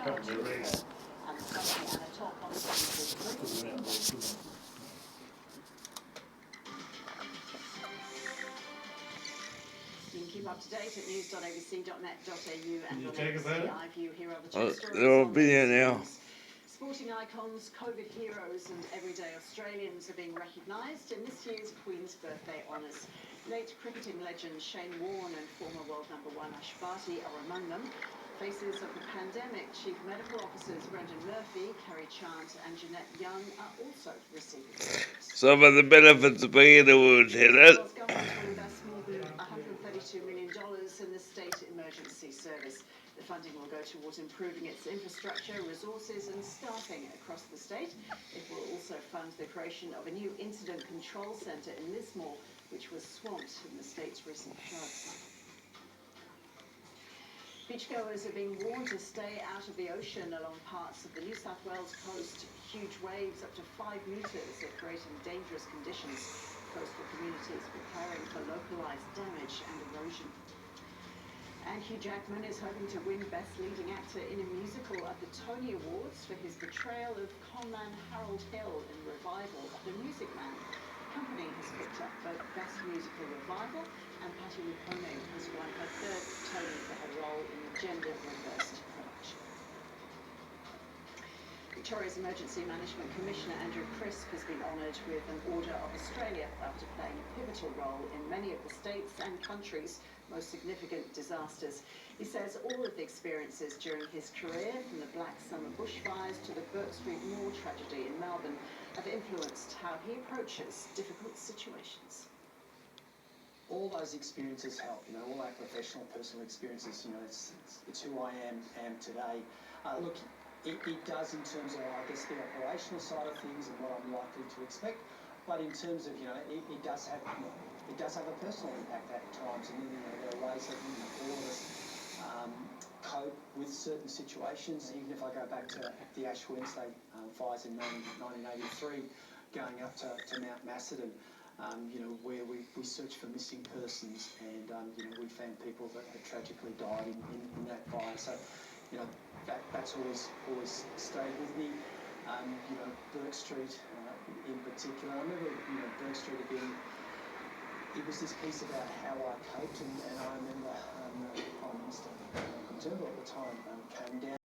charge with her and Sophie Anna Top on the You can keep up to date at news.abc.net.au and on ABC iView. Here are the top stories. They'll be there now. Sporting icons, COVID heroes and everyday Australians are being recognised in this year's Queen's Birthday Honours. Late cricketing legend Shane Warne and former world number one Ash Barty are among them. Faces of the pandemic, Chief Medical Officers Brendan Murphy, Kerry Chant and Jeanette Young are also receiving awards. Some of the benefits of being awards, Heather. The government will invest more than $132 million in the State Emergency Service. The funding will go towards improving its infrastructure, resources and staffing across the state. It will also fund the creation of a new incident control centre in Lismore, which was swamped in the state's recent floods. Beachgoers are being warned to stay out of the ocean along parts of the New South Wales coast. Huge waves up to 5 metres are creating dangerous conditions. Coastal communities preparing for localised damage and erosion. And Hugh Jackman is hoping to win Best Leading Actor in a Musical at the Tony Awards for his portrayal of conman Harold Hill in Revival of The Music Man. The company has picked up both Best Musical Revival and Patti LuPone has won her third Tony for her role in the gender-reversed production. Victoria's Emergency Management Commissioner Andrew Crisp has been honoured with an Order of Australia after playing a pivotal role in many of the states and countries' most significant disasters. He says all of the experiences during his career, from the Black Summer bushfires to the Bourke Street Mall tragedy in Melbourne, have influenced how he approaches difficult situations. All those experiences help, all our professional, personal experiences, it's who I am today. Look, it does in terms of, I guess, the operational side of things and what I'm likely to expect. But in terms of, it does have a personal impact at times, and there are ways that all of us cope with certain situations. Even if I go back to the Ash Wednesday fires in 1983, going up to Mount Macedon, where we searched for missing persons, and we found people that had tragically died in that fire. So, that's always stayed with me. Bourke Street in particular. I remember, Bourke Street again. It was this piece about how I coped, and I remember the Prime Minister, Turnbull at the time, came down.